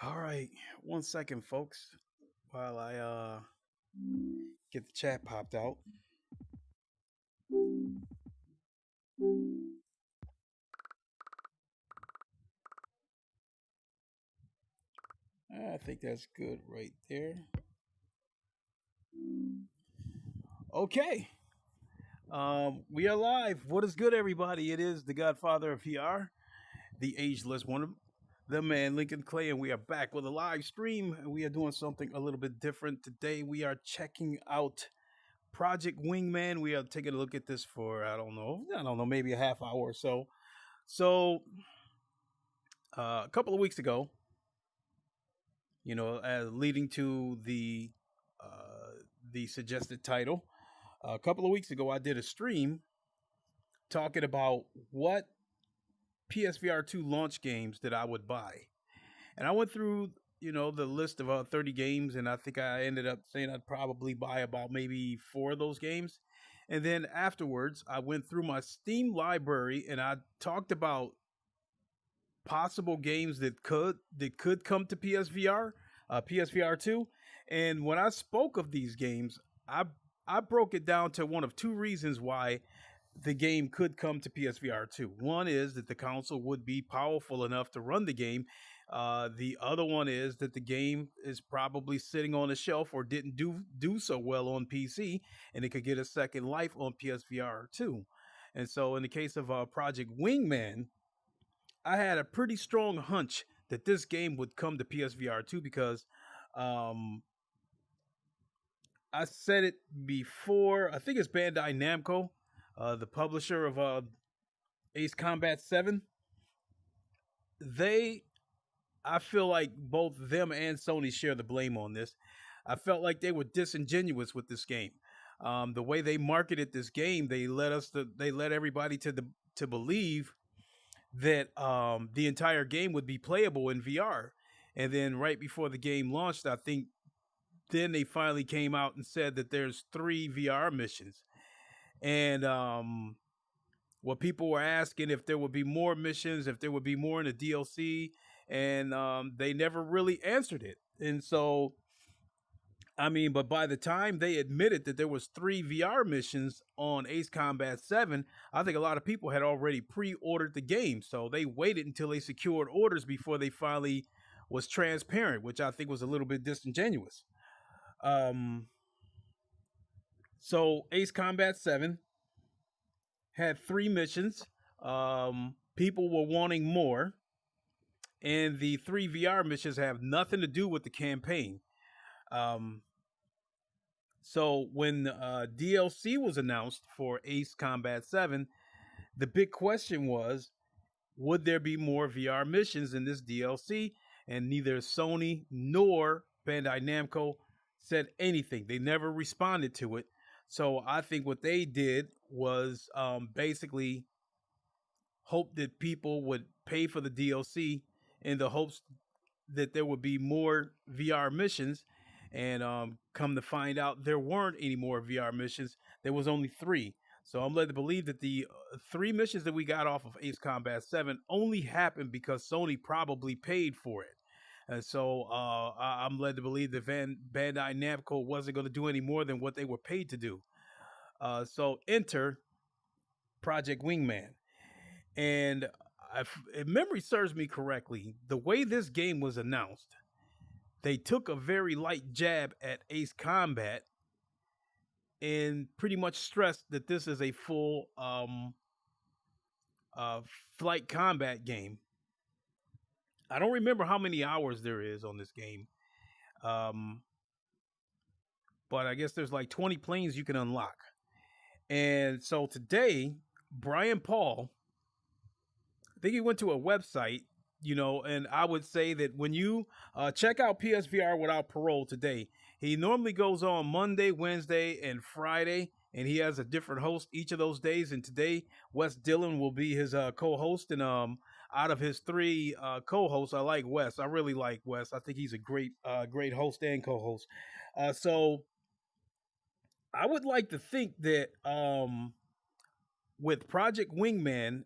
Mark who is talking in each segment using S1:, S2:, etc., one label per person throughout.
S1: All right, 1 second, folks, while I get the chat popped out. I think that's good right there. Okay, we are live. What is good, everybody? It is the Godfather of VR, the ageless one, the man Lincoln Clay, and we are back with a live stream. And we are doing something a little bit different today. We are checking out Project Wingman. We are taking a look at this for I don't know, maybe a half hour or so. So a couple of weeks ago, leading to the suggested title. A couple of weeks ago, I did a stream talking about what PSVR 2 launch games that I would buy, and I went through the list of 30 games, and I think I ended up saying I'd probably buy about maybe four of those games. And then afterwards, I went through my Steam library and I talked about possible games that could come to PSVR, PSVR 2. And when I spoke of these games, I broke it down to one of two reasons why the game could come to PSVR 2. One is that the console would be powerful enough to run the game. The other one is that the game is probably sitting on a shelf or didn't do so well on PC, and it could get a second life on PSVR 2. And so, in the case of Project Wingman, I had a pretty strong hunch that this game would come to PSVR 2 because um, I said it before. I think it's Bandai Namco, the publisher of Ace Combat 7. They, I feel like both them and Sony share the blame on this. I felt like they were disingenuous with this game. The way they marketed this game, they led everybody to believe that the entire game would be playable in VR. And then right before the game launched, I think then they finally came out and said that there's three VR missions. And what people were asking if there would be more missions, if there would be more in the DLC, and they never really answered it. And so, I mean, but by the time they admitted that there was three VR missions on Ace Combat 7, I think a lot of people had already pre-ordered the game. So they waited until they secured orders before they finally was transparent, which I think was a little bit disingenuous. Um, so Ace Combat 7 had three missions. People were wanting more, and the three VR missions have nothing to do with the campaign. Um, so when DLC was announced for Ace Combat 7, the big question was, would there be more VR missions in this DLC? And neither Sony nor Bandai Namco said anything. They never responded to it. So I think what they did was basically hope that people would pay for the DLC in the hopes that there would be more VR missions. And come to find out, there weren't any more VR missions. There was only three. So I'm led to believe that the three missions that we got off of Ace Combat 7 only happened because Sony probably paid for it. And so I'm led to believe that Bandai Namco wasn't going to do any more than what they were paid to do. So enter Project Wingman. And if memory serves me correctly, the way this game was announced, they took a very light jab at Ace Combat and pretty much stressed that this is a full uh, flight combat game. I don't remember how many hours there is on this game, um, but I guess there's like 20 planes you can unlock. And so today, Brian Paul, I think he went to a website, and I would say that when you check out PSVR Without Parole today, he normally goes on Monday, Wednesday, and Friday, and he has a different host each of those days. And today, Wes Dillon will be his co-host. And out of his three co-hosts, I like Wes. I really like Wes. I think he's a great host and co-host. So I would like to think that with Project Wingman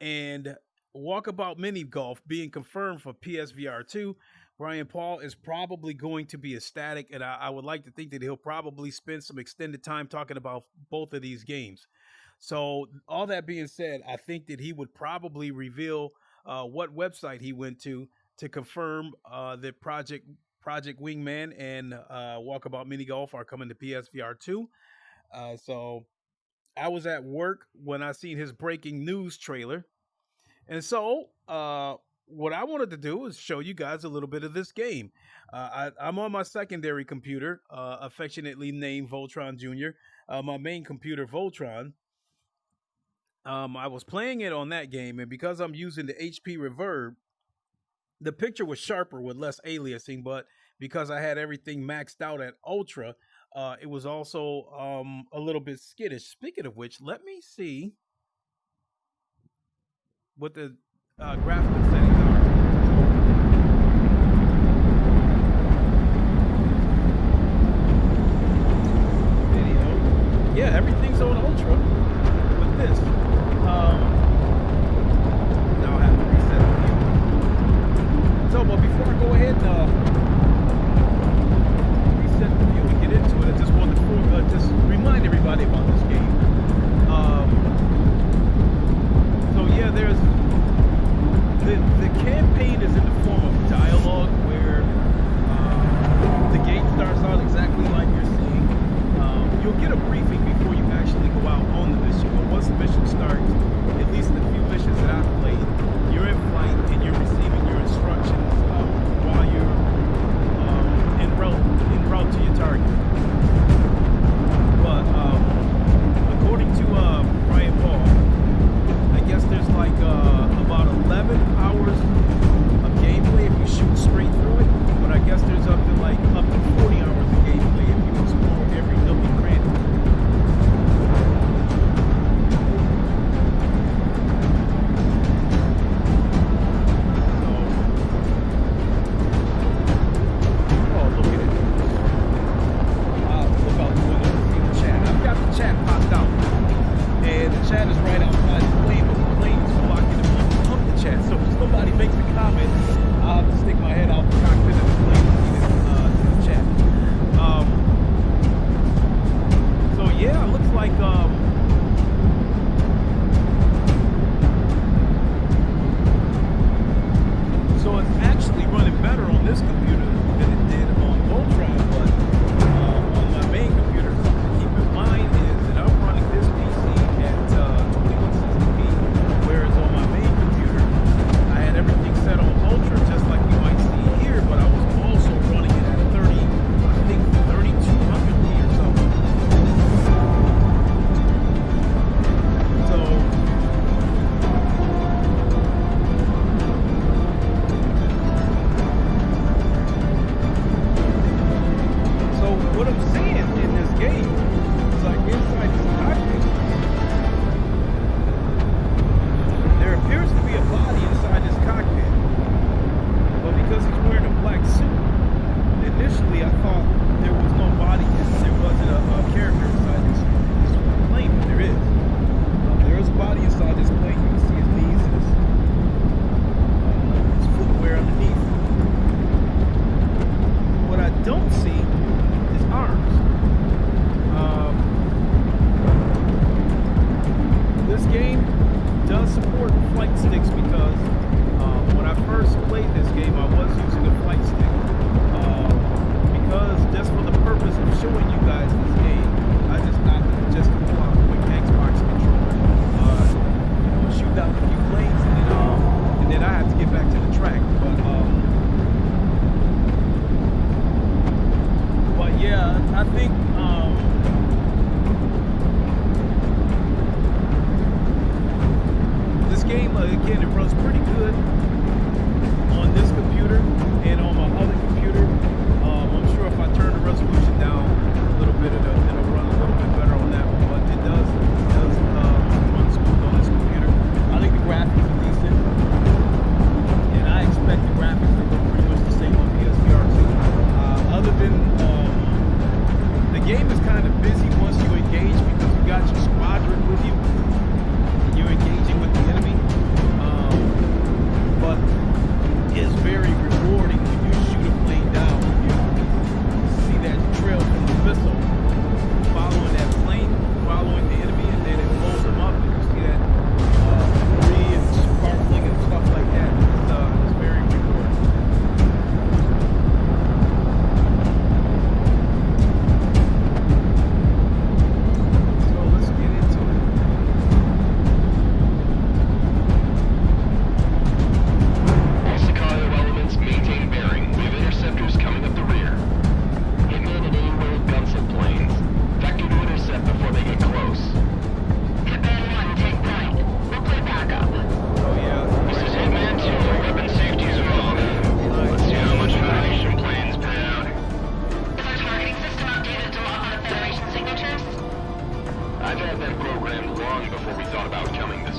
S1: and Walkabout Mini Golf being confirmed for PSVR 2, Brian Paul is probably going to be ecstatic, and I would like to think that he'll probably spend some extended time talking about both of these games. So, all that being said, I think that he would probably reveal what website he went to confirm that Project Wingman and Walkabout Mini Golf are coming to PSVR 2. So, I was at work when I seen his breaking news trailer, and so what I wanted to do is show you guys a little bit of this game. I'm on my secondary computer, affectionately named Voltron Jr. My main computer, Voltron. I was playing it on that game, and because I'm using the HP Reverb, the picture was sharper with less aliasing, but because I had everything maxed out at Ultra, it was also a little bit skittish. Speaking of which, let me see what the graphical settings are. Video. Yeah, everything's on Ultra with this. Now I have to reset the view. So, but before I go ahead and reset the view and get into it, I just wanted to just remind everybody about this game. So yeah, there's the campaign is in the form of dialogue where the game starts out exactly like you're seeing. You'll get a briefing before you actually go out on the mission, but once the mission starts, at least the few missions that I've played, you're in flight and you're receiving your instructions while you're en route to your target. But according to Brian Paul, I guess there's like about 11 hours of gameplay if you shoot straight through it, but I guess there's up to 40 hours of gameplay if you explore every nook and cranny.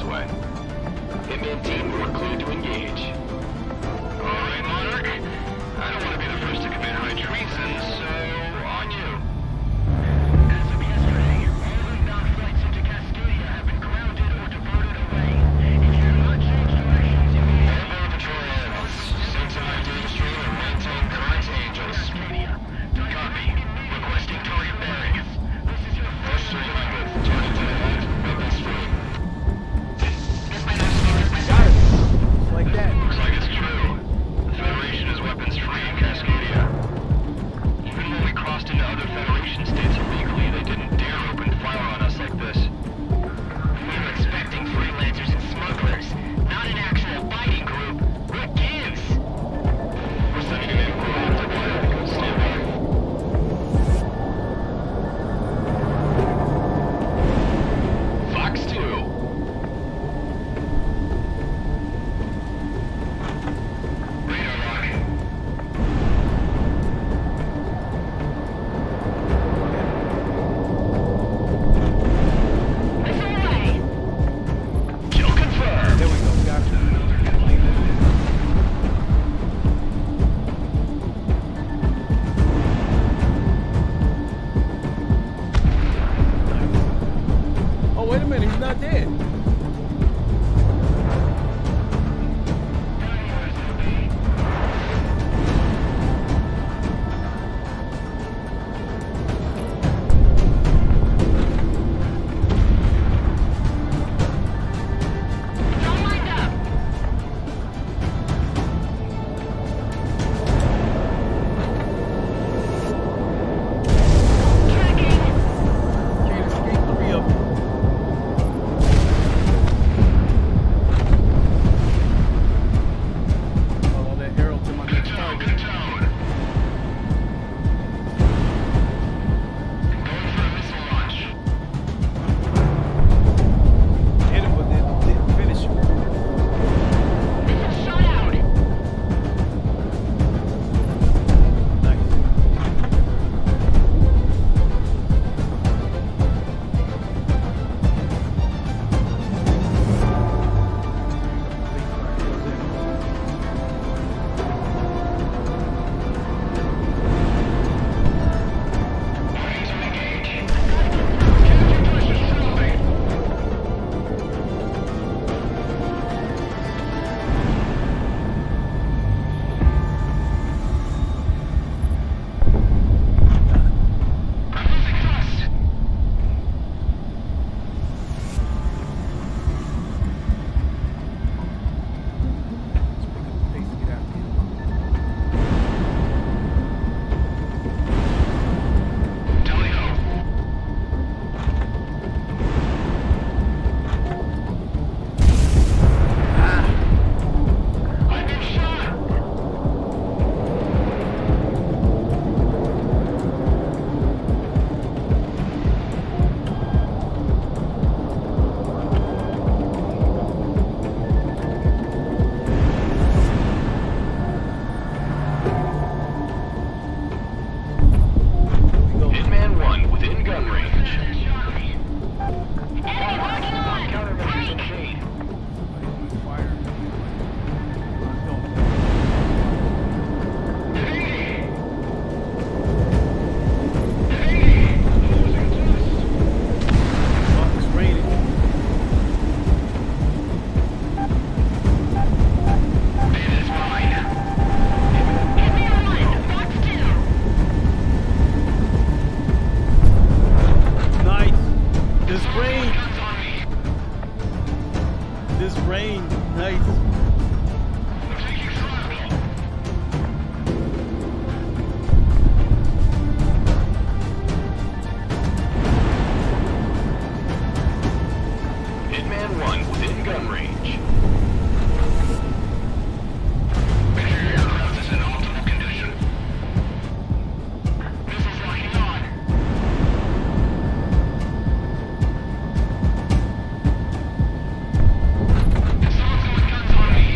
S2: way. Hitman team, we're cleared to engage. Alright, Monarch. I don't want to be the first to commit high treason, so on you. As of yesterday, all inbound flights into Cascadia have been grounded or diverted away. If you do not change directions, you may have border patrol elements. Sync data stream and maintain current angels. Copy. Requesting target bearings. This is your first 300. Target to the head. Weapons free.
S1: Got it. Just like that.
S2: Looks like it's true. The Federation is weapons free in Cascadia. Even when we crossed into other Federation states illegally, they didn't dare open fire on us like this. We were expecting freelancers and smugglers, not an actual fighting group. What gives? We're sending an in-proactive pilot. Stand by. Fox 2. Radar lock. Missile away. Kill confirmed.
S1: There we go. Got it. Oh, wait a minute. He's not dead.
S2: It's all lined up. Tracking.
S1: Can't escape 3 of them. Follow that arrow to my next target.
S2: Good tone. Going for a missile launch.
S1: Hit him, but didn't finish him.
S2: Missile shot out.
S1: Nice.
S2: Ready to engage. Capture pushes slowly. I'm losing thrust.
S1: Pace to get out there.
S2: Tally ho. I've been shot.
S1: We go.
S2: Hitman 1 within gun range.
S3: Enemy working on!
S2: Countermeasures in shade.
S1: Fire. Go. Oh, it's raining.
S2: It is mine.
S3: Hitman 1, Fox 2!
S1: Nice. This rain.
S2: Guns on me.
S1: This rain. Nice.
S2: I'm taking throttle. Hitman 1 within gun range. Make sure your aircraft is in optimal condition. Missiles locking on. Someone's got guns on me.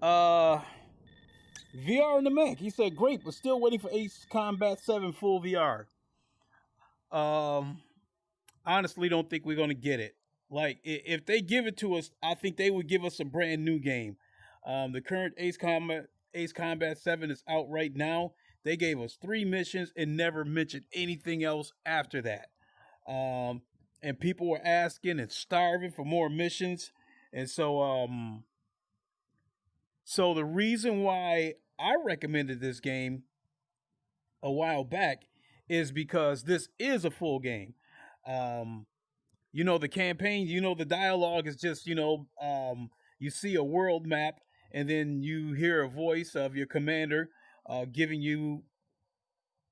S1: Uh, VR in the Mac. He said, great, but still waiting for Ace Combat 7 full VR. Um, Honestly, don't think we're going to get it. Like, if they give it to us, I think they would give us a brand new game. The current Ace Combat 7 is out right now. They gave us 3 missions and never mentioned anything else after that. Um, and people were asking and starving for more missions. And so the reason why I recommended this game a while back is because this is a full game. Um, the campaign, the dialogue is just, you see a world map and then you hear a voice of your commander giving you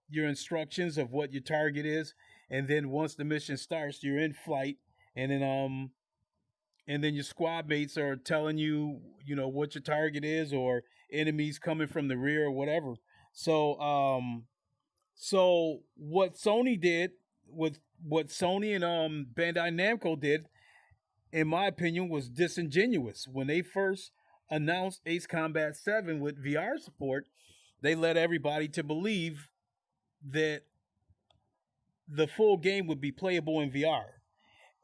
S1: your instructions of what your target is. And then once the mission starts, you're in flight, and then your squad mates are telling you, what your target is, or enemies coming from the rear or whatever. So what Sony did with what Sony and Bandai Namco did, in my opinion, was disingenuous. When they first announced Ace Combat 7 with VR support, they led everybody to believe that the full game would be playable in VR.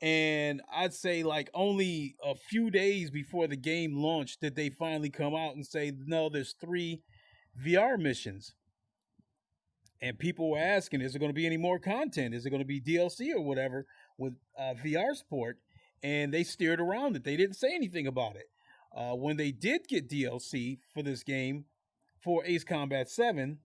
S1: And I'd say like only a few days before the game launched did they finally come out and say, no, there's 3 VR missions. And people were asking, is there going to be any more content? Is it going to be DLC or whatever with VR support? And they steered around it. They didn't say anything about it. When they did get DLC for this game, for Ace Combat 7,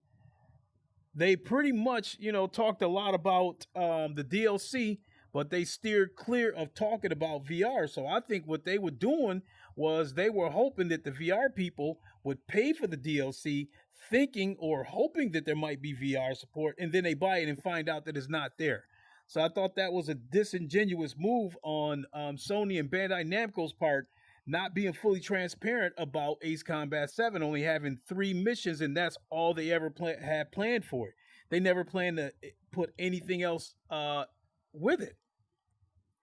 S1: they pretty much, talked a lot about the DLC, but they steered clear of talking about VR. So I think what they were doing was they were hoping that the VR people would pay for the DLC, thinking or hoping that there might be VR support, and then they buy it and find out that it's not there. So I thought that was a disingenuous move on Sony and Bandai Namco's part, not being fully transparent about Ace Combat 7 only having 3 missions, and that's all they ever had planned for it. They never planned to put anything else with it.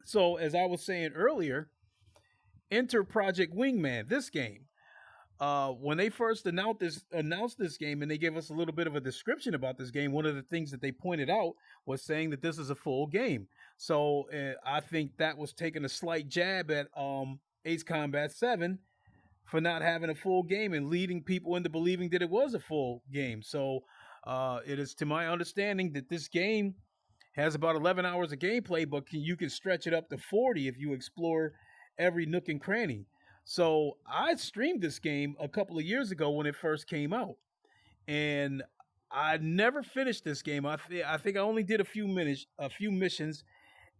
S1: So, as I was saying earlier, enter Project Wingman, this game. When they first announced this game, and they gave us a little bit of a description about this game, one of the things that they pointed out was saying that this is a full game. So I think that was taking a slight jab at Ace Combat 7 for not having a full game and leading people into believing that it was a full game. So it is to my understanding that this game has about 11 hours of gameplay, but you can stretch it up to 40 if you explore every nook and cranny. So I streamed this game a couple of years ago when it first came out, and I never finished this game. I think I only did a few missions,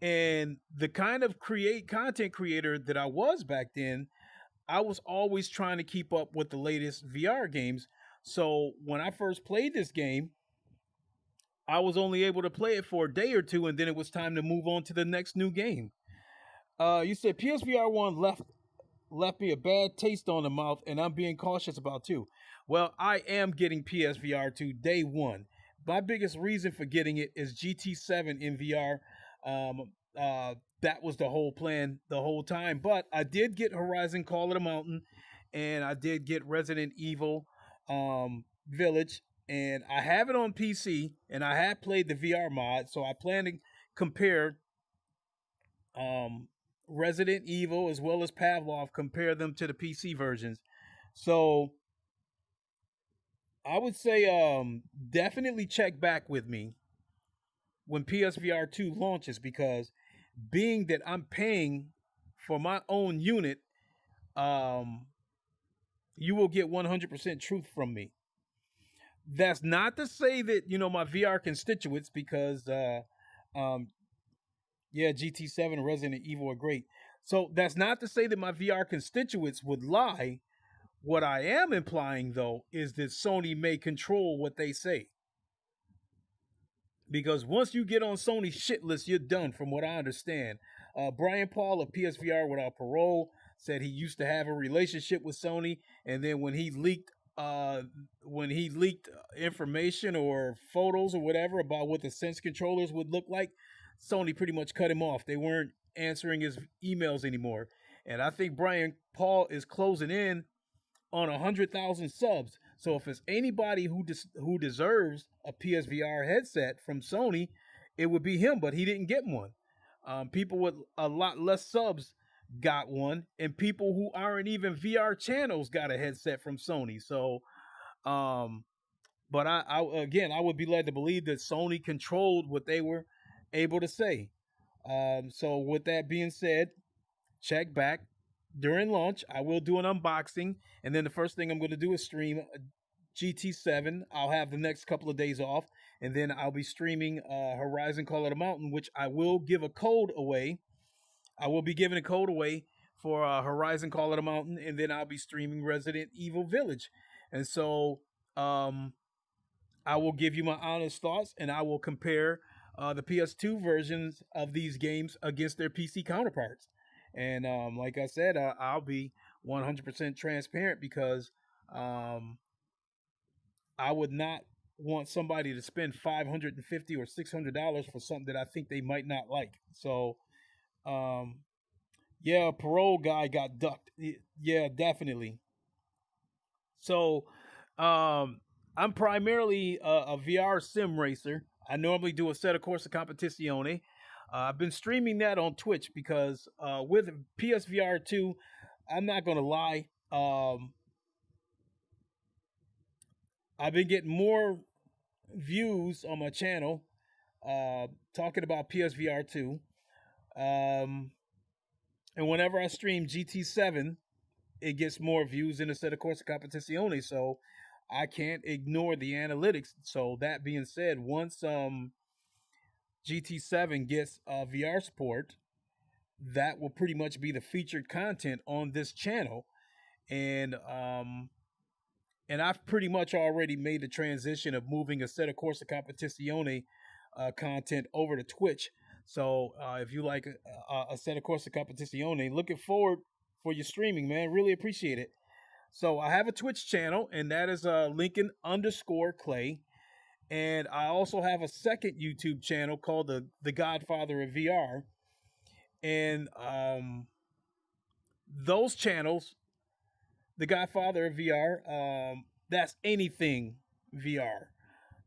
S1: and the kind of content creator that I was back then, I was always trying to keep up with the latest VR games. So when I first played this game, I was only able to play it for a day or two, and then it was time to move on to the next new game. You said PSVR 1 left me a bad taste on the mouth, and I'm being cautious about 2. Well, I am getting PSVR 2 day 1. My biggest reason for getting it is GT7 in VR. That was the whole plan the whole time. But I did get Horizon Call of the Mountain, and I did get Resident Evil Village, and I have it on PC, and I have played the VR mod, so I plan to compare Resident Evil as well as Pavlov, compare them to the PC versions. So I would say definitely check back with me when PSVR 2 launches, because being that I'm paying for my own unit, you will get 100% truth from me. That's not to say that, my VR constituents, because GT7 and Resident Evil are great. So that's not to say that my VR constituents would lie. What I am implying, though, is that Sony may control what they say. Because once you get on Sony's shit list, you're done, from what I understand. Brian Paul of PSVR Without Parole said he used to have a relationship with Sony, and then when he leaked information or photos or whatever about what the Sense controllers would look like, Sony pretty much cut him off. They weren't answering his emails anymore. And I think Brian Paul is closing in on 100,000 subs. So if it's anybody who deserves a PSVR headset from Sony, it would be him. But he didn't get one. People with a lot less subs got one, and people who aren't even VR channels got a headset from Sony. So, but I would be led to believe that Sony controlled what they were able to say. So with that being said, check back during launch. I will do an unboxing, and then the first thing I'm going to do is stream GT7. I'll have the next couple of days off, and then I'll be streaming Horizon Call of the Mountain, which I will give a code away. I will be giving a code away for Horizon Call of the Mountain, and then I'll be streaming Resident Evil Village. And so I will give you my honest thoughts, and I will compare the PS2 versions of these games against their PC counterparts. And like I said, I'll be 100% transparent, because I would not want somebody to spend $550 or $600 for something that I think they might not like. So, yeah, parole guy got ducked. Yeah, definitely. So, I'm primarily a VR sim racer. I normally do a set of Corsa Competizione. I've been streaming that on Twitch because with PSVR 2, I'm not going to lie, I've been getting more views on my channel talking about PSVR 2. And whenever I stream GT7, it gets more views in a set of Corsa Competizione, so I can't ignore the analytics. So that being said, once GT7 gets VR support, that will pretty much be the featured content on this channel. And I've pretty much already made the transition of moving a set of Corsa Competizione content over to Twitch. So if you like a set of Corsa Competizione, looking forward for your streaming, man. Really appreciate it. So I have a Twitch channel, and that is Lincoln_Clay. And I also have a second YouTube channel called the Godfather of VR. And those channels, the Godfather of VR, that's anything VR.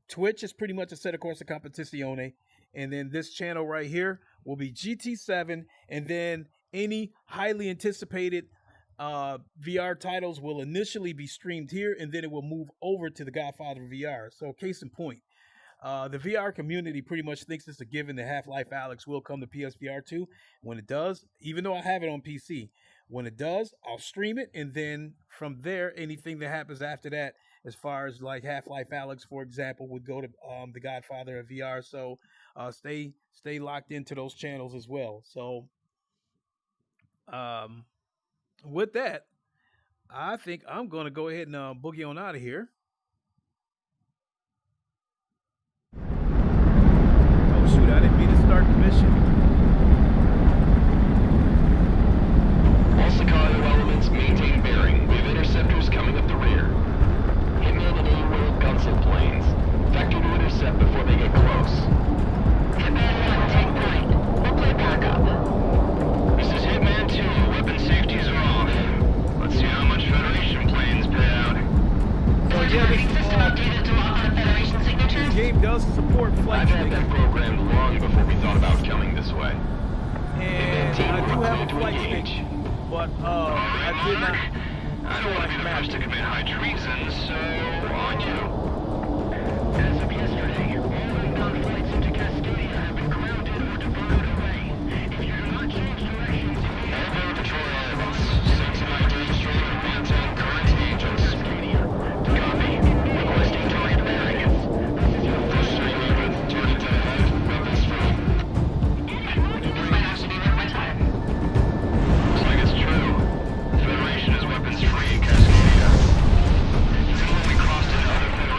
S1: Twitch is pretty much a set of Corsa Competizione. And then this channel right here will be GT7. And then any highly anticipated VR titles will initially be streamed here, and then it will move over to the Godfather VR. So case in point, the VR community pretty much thinks it's a given that Half-Life Alyx will come to PSVR 2. When it does, even though I have it on PC, when it does, I'll stream it, and then from there, anything that happens after that, as far as like Half-Life Alyx, for example, would go to the Godfather of VR. So stay locked into those channels as well. So with that, I think I'm going to go ahead and boogie on out of here. Oh, shoot, I didn't mean to start the mission.
S2: All Sicario elements maintain bearing. We have interceptors coming up the rear. Hitman and A-World Gunsel planes. Vector to intercept before they get close.
S3: Hitman 1, take point. We'll play backup.
S2: This is Hitman 2. Weapon safeties are off. Let's see how much Federation planes pay out.
S1: So yeah,
S3: Targeting system updated to lock on Federation signatures.
S1: the game does support flight
S2: I've had
S1: stick,
S2: that programmed long before we thought about coming this way.
S1: and I do have a flight stick, but I did not.
S2: I don't want to be the first to commit high treason, so on you. As of yesterday, all inbound flights into Cascadia have been grounded or diverted away. If you do not change directions, all Border Patrol elements, sense and ID straight and maintain current agents. Cascadia. Copy. Requesting target bearings. This is your first streaming with target to the head, weapons free.
S3: This might actually be worth my time.
S2: Looks like it's true. The Federation is weapons free in Cascadia. You've only crossed into other Federation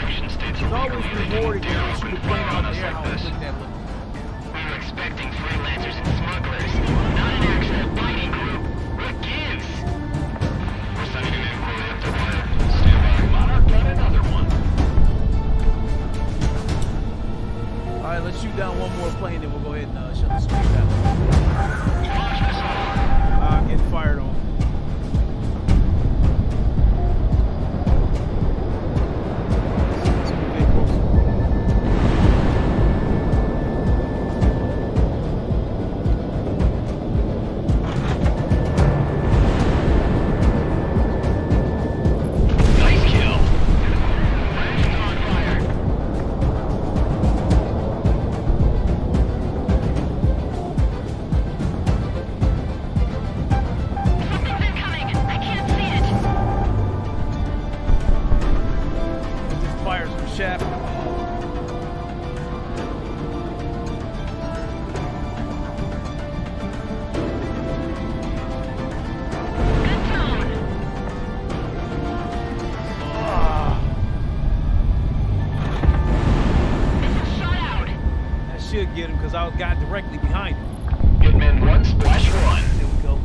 S1: did get him because I got directly behind him.
S2: Hitman 1, Splash 1.
S1: There we go.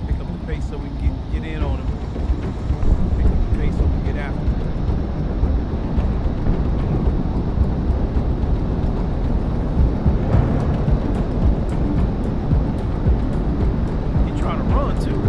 S1: Pick up the pace so we can get in on him. Pick up the pace so we can get after him. He's trying to run too.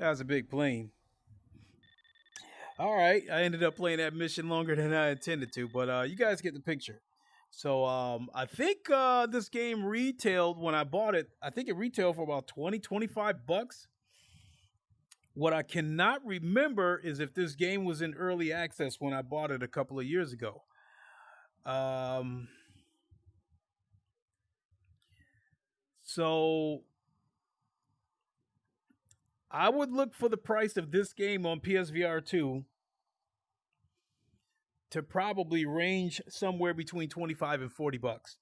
S1: That's a big plane. All right, I ended up playing that mission longer than I intended to, but you guys get the picture. So I think this game retailed when I bought it. I think it retailed for about 20-25 bucks. What I cannot remember is if this game was in early access when I bought it a couple of years ago. So I would look for the price of this game on PSVR 2 to probably range somewhere between 25 and 40 bucks.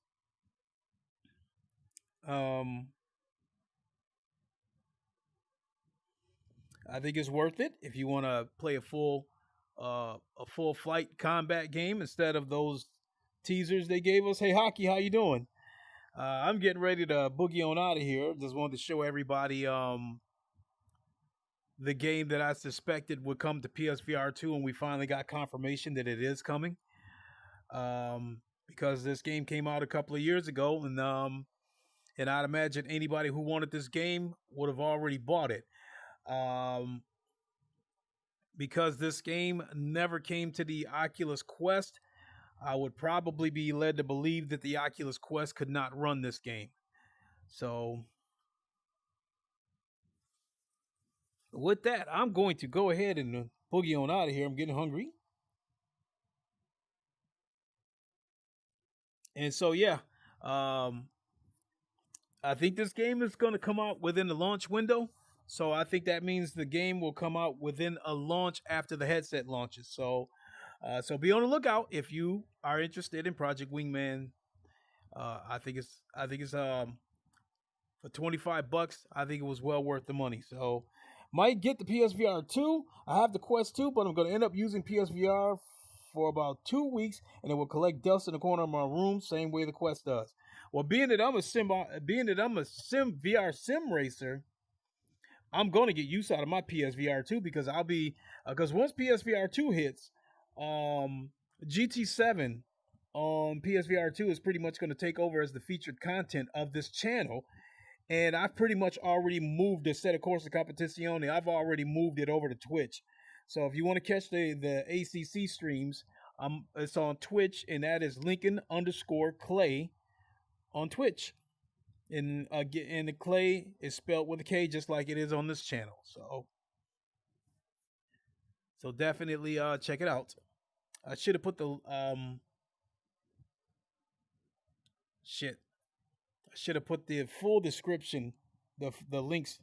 S1: I think it's worth it if you want to play a full flight combat game instead of those teasers they gave us. Hey, Hockey, how you doing? I'm getting ready to boogie on out of here. Just wanted to show everybody the game that I suspected would come to PSVR 2, and we finally got confirmation that it is coming. Because this game came out a couple of years ago, and I'd imagine anybody who wanted this game would have already bought it. Because this game never came to the Oculus Quest, I would probably be led to believe that the Oculus Quest could not run this game. So with that, I'm going to go ahead and boogie on out of here. I'm getting hungry. And so, yeah, I think this game is going to come out within the launch window. So I think that means the game will come out within a launch after the headset launches. So be on the lookout if you are interested in Project Wingman. I think it's for 25 bucks. I think it was well worth the money. So might get the PSVR 2. I have the Quest 2, but I'm going to end up using PSVR for about 2 weeks, and it will collect dust in the corner of my room, same way the Quest does. Well, being that I'm a VR sim racer, I'm going to get use out of my PSVR 2 because because once PSVR 2 hits, GT7 on PSVR 2 is pretty much going to take over as the featured content of this channel. And I've pretty much already moved the set of Corsa Competizione. I've already moved it over to Twitch. So if you want to catch the ACC streams, it's on Twitch, and that is Lincoln_Clay on Twitch. And the Clay is spelled with a K, just like it is on this channel. So definitely check it out. I should have put the full description, the links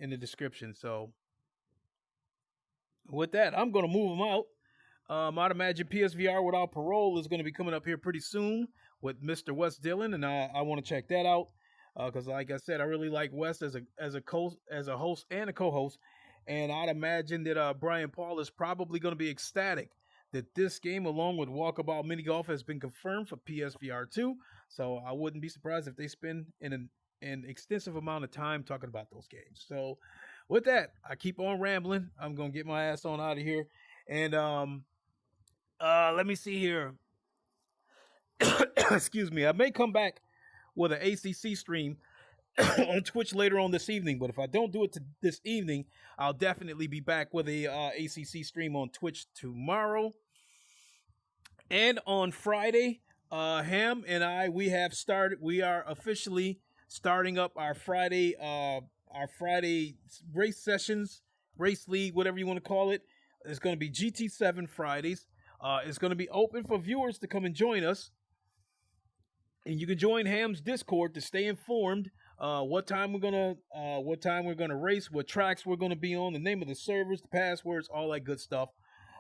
S1: in the description. So with that, I'm going to move them out. I'd imagine PSVR Without Parole is going to be coming up here pretty soon with Mr. Wes Dillon, and I want to check that out because, like I said, I really like Wes as a host and a co-host, and I'd imagine that Brian Paul is probably going to be ecstatic that this game, along with Walkabout Mini Golf, has been confirmed for PSVR 2. So I wouldn't be surprised if they spend an extensive amount of time talking about those games. So with that, I keep on rambling. I'm going to get my ass on out of here. And let me see here. Excuse me. I may come back with an ACC stream on Twitch later on this evening. But if I don't do it this evening, I'll definitely be back with a ACC stream on Twitch tomorrow. And on Friday, Ham and I, we are officially starting up our Friday race sessions, race league, whatever you want to call it. It's going to be GT7 Fridays. It's going to be open for viewers to come and join us. And you can join Ham's Discord to stay informed what time we're gonna race, what tracks we're gonna be on, the name of the servers, the passwords, all that good stuff.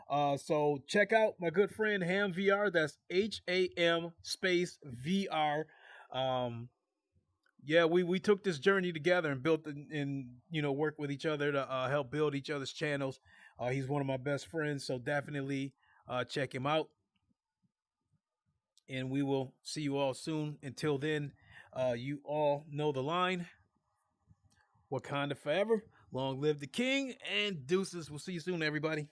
S1: So check out my good friend Ham VR. That's HAM space VR. Yeah, we took this journey together and built and worked with each other to help build each other's channels. He's one of my best friends, so definitely check him out. And we will see you all soon. Until then, you all know the line. Wakanda forever. Long live the king. And deuces. We'll see you soon, everybody.